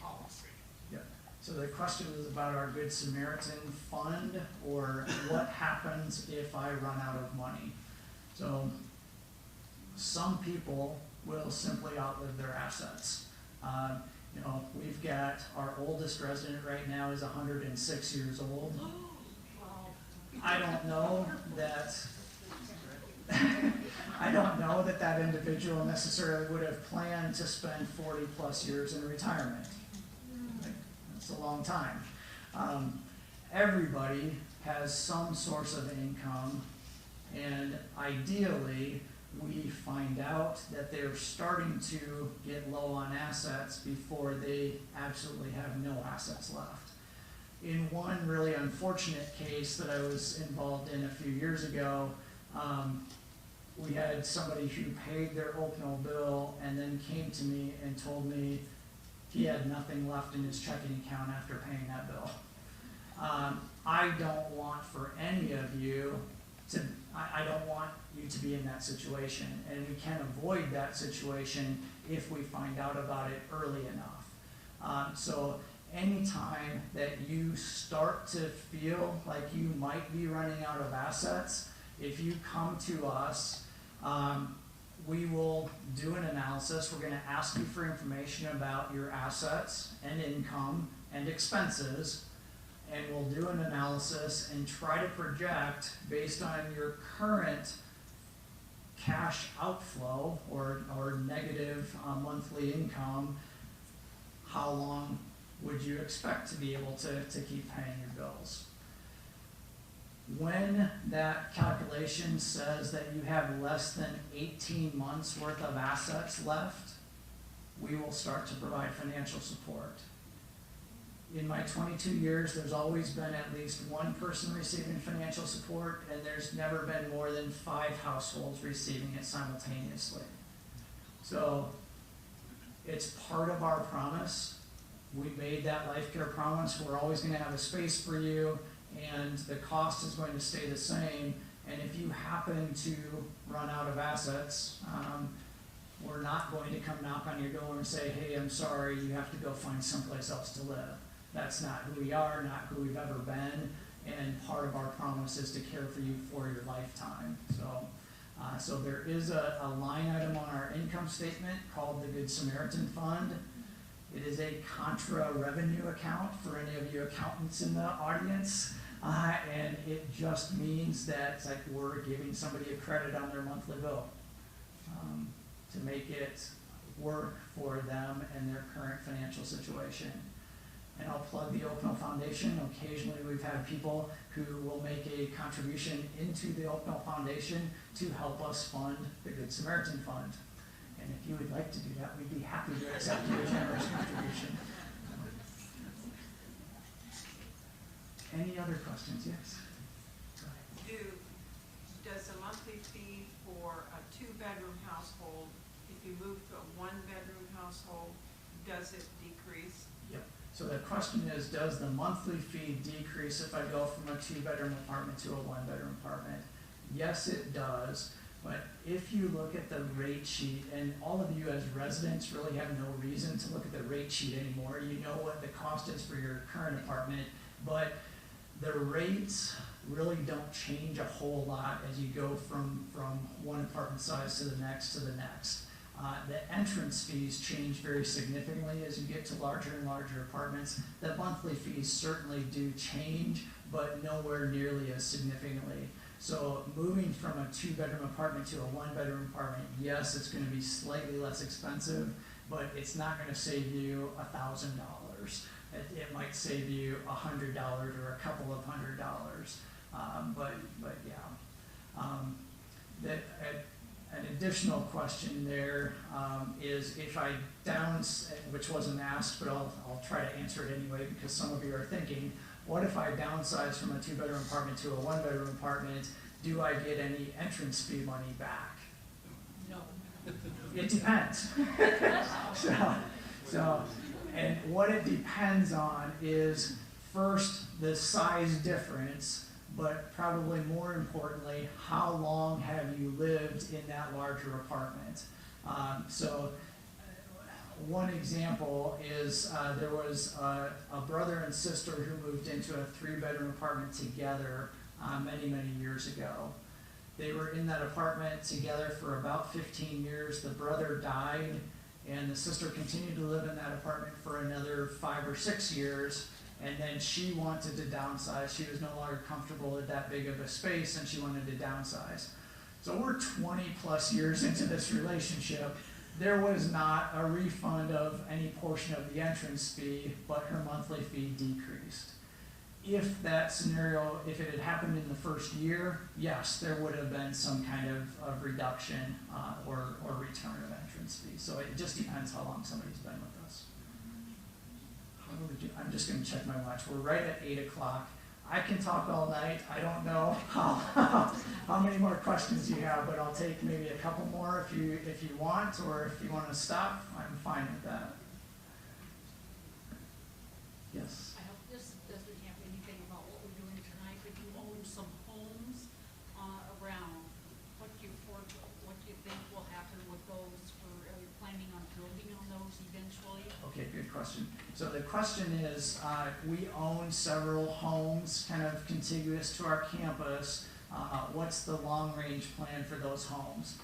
policy. Yeah. So the question is about our Good Samaritan fund, or what happens if I run out of money? So some people will simply outlive their assets. We've got our oldest resident right now is 106 years old. I don't know that that individual necessarily would have planned to spend 40+ years in retirement. That's a long time. Everybody has some source of income, and ideally, we find out that they're starting to get low on assets before they absolutely have no assets left. In one really unfortunate case that I was involved in a few years ago, we had somebody who paid their Opno bill and then came to me and told me he had nothing left in his checking account after paying that bill. I don't want for any of you I don't want you to be in that situation, and we can avoid that situation if we find out about it early enough. So anytime that you start to feel like you might be running out of assets, if you come to us, we will do an analysis. We're going to ask you for information about your assets and income and expenses, and we'll do an analysis and try to project based on your current cash outflow or negative monthly income, how long would you expect to be able to keep paying your bills? When that calculation says that you have less than 18 months worth of assets left, we will start to provide financial support. In my 22 years, there's always been at least one person receiving financial support, and there's never been more than 5 households receiving it simultaneously. So it's part of our promise. We made that life care promise. We're always going to have a space for you, and the cost is going to stay the same. And if you happen to run out of assets, we're not going to come knock on your door and say, hey, I'm sorry, you have to go find someplace else to live. That's not who we are, not who we've ever been, and part of our promise is to care for you for your lifetime. So there is a line item on our income statement called the Good Samaritan Fund. It is a contra revenue account for any of you accountants in the audience, and it just means that it's like we're giving somebody a credit on their monthly bill to make it work for them and their current financial situation. And I'll plug the Oakmill Foundation. Occasionally we've had people who will make a contribution into the Oakmill Foundation to help us fund the Good Samaritan Fund. And if you would like to do that, we'd be happy to accept your generous contribution. Any other questions? Yes. Go ahead. Does the monthly fee for a 2-bedroom household, if you move to a 1-bedroom household, does it decrease? Yep. So the question is, does the monthly fee decrease if I go from a 2-bedroom apartment to a 1-bedroom apartment? Yes, it does. But if you look at the rate sheet, and all of you as residents really have no reason to look at the rate sheet anymore. You know what the cost is for your current apartment, but the rates really don't change a whole lot as you go from one apartment size to the next to the next. The entrance fees change very significantly as you get to larger and larger apartments. The monthly fees certainly do change, but nowhere nearly as significantly. So moving from a 2-bedroom apartment to a 1-bedroom apartment, yes, it's going to be slightly less expensive, but it's not going to save you $1,000. It might save you $100 or a couple of $100. But yeah. An additional question there is if I which wasn't asked, but I'll try to answer it anyway because some of you are thinking, what if I downsize from a 2-bedroom apartment to a 1-bedroom apartment? Do I get any entrance fee money back? No. It depends. And what it depends on is first the size difference, but probably more importantly, how long have you lived in that larger apartment? One example is there was a brother and sister who moved into a 3-bedroom apartment together many, many years ago. They were in that apartment together for about 15 years. The brother died, and the sister continued to live in that apartment for another 5 or 6 years, and then she wanted to downsize. She was no longer comfortable with that big of a space, and she wanted to downsize. So we're 20 plus years into this relationship. There was not a refund of any portion of the entrance fee, but her monthly fee decreased. If that scenario, if it had happened in the first year, yes, there would have been some kind of reduction or return of entrance fee. So it just depends how long somebody's been with us. I'm just going to check my watch. We're right at 8 o'clock. I can talk all night. I don't know how many more questions you have, but I'll take maybe a couple more if you want, or if you want to stop, I'm fine with that. Yes. I hope this doesn't have anything about what we're doing tonight, but you own some homes around. What do you think will happen with those? Are you planning on building on those eventually? Okay, good question. So the question is, we own several homes kind of contiguous to our campus. What's the long-range plan for those homes?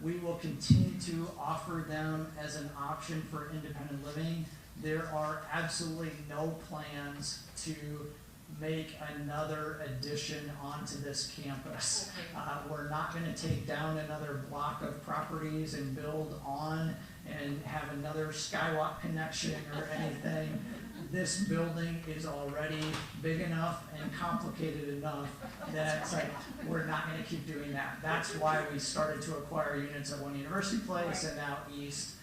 We will continue to offer them as an option for independent living. There are absolutely no plans to make another addition onto this campus. Okay. We're not gonna take down another block of properties and build on and have another skywalk connection or anything. This building is already big enough and complicated enough that it's like, we're not gonna keep doing that. That's why we started to acquire units at One University Place and now East,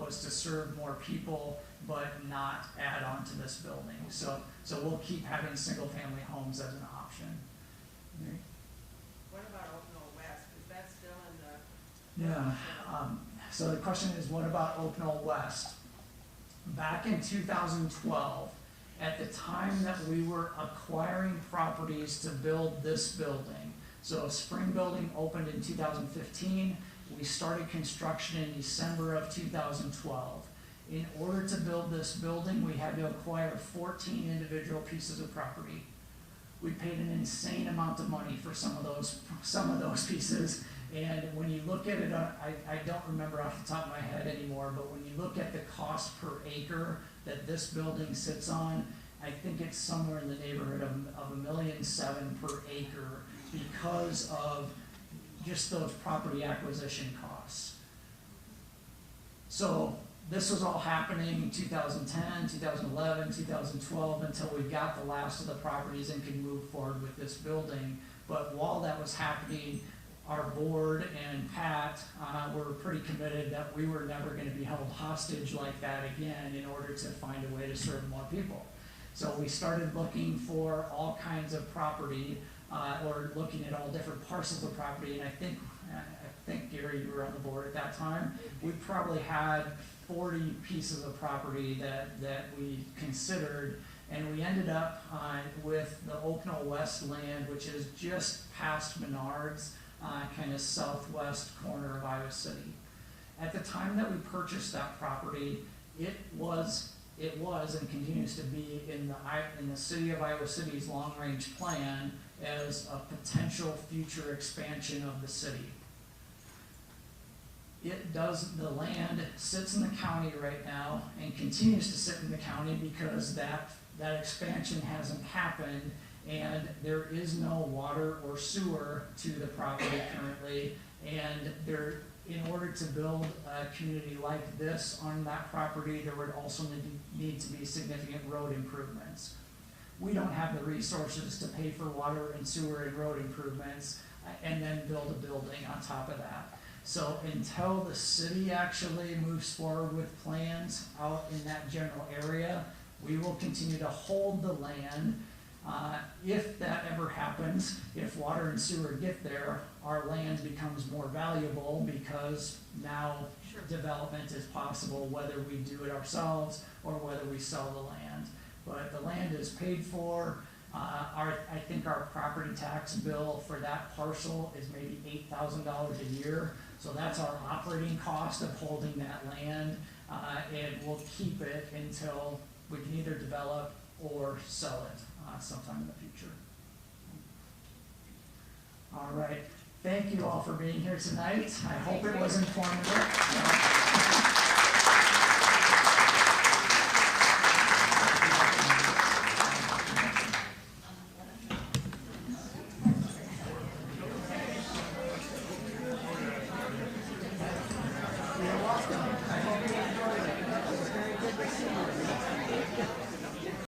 was to serve more people, but not add on to this building. So we'll keep having single-family homes as an option. What about Oaknall West? Is that still in the? Yeah, so the question is, what about Oaknall West? Back in 2012, at the time that we were acquiring properties to build this building, so Spring Building opened in 2015, we started construction in December of 2012. In order to build this building, we had to acquire 14 individual pieces of property. We paid an insane amount of money for some of those pieces. And when you look at it, I don't remember off the top of my head anymore, but when you look at the cost per acre that this building sits on, I think it's somewhere in the neighborhood of $1.7 million per acre because of just those property acquisition costs. So this was all happening in 2010, 2011, 2012 until we got the last of the properties and could move forward with this building. But while that was happening, our board and Pat were pretty committed that we were never going to be held hostage like that again in order to find a way to serve more people. So we started looking for all kinds of property, or looking at all different parcels of property, and I think Gary, you were on the board at that time. We probably had 40 pieces of property that we considered, and we ended up with the Oaknall West land, which is just past Menards, kind of southwest corner of Iowa City. At the time that we purchased that property, it was and continues to be in the city of Iowa City's long-range plan as a potential future expansion of the city. The land sits in the county right now and continues to sit in the county because that expansion hasn't happened, and there is no water or sewer to the property currently, and in order to build a community like this on that property, there would also need to be significant road improvements. We don't have the resources to pay for water and sewer and road improvements and then build a building on top of that. So until the city actually moves forward with plans out in that general area, we will continue to hold the land. If that ever happens, if water and sewer get there, our land becomes more valuable because now development is possible, whether we do it ourselves or whether we sell the land. But the land is paid for. I think our property tax bill for that parcel is maybe $8,000 a year. So that's our operating cost of holding that land, and we'll keep it until we can either develop or sell it sometime in the future. All right. Thank you all for being here tonight. I hope it was informative. You're welcome. I hope you enjoyed it. It was very good to see you.